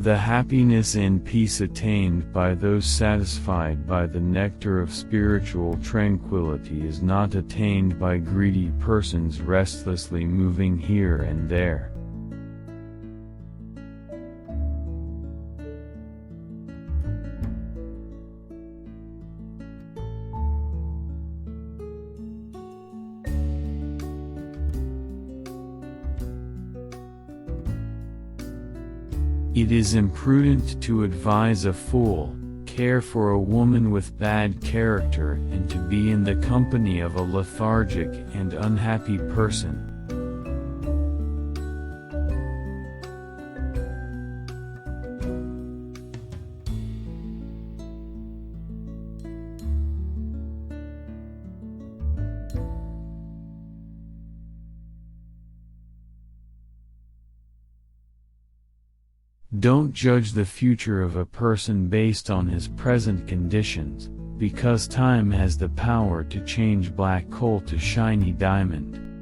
The happiness and peace attained by those satisfied by the nectar of spiritual tranquility is not attained by greedy persons restlessly moving here and there. It is imprudent to advise a fool, care for a woman with bad character, and to be in the company of a lethargic and unhappy person. Don't judge the future of a person based on his present conditions, because time has the power to change black coal to shiny diamond.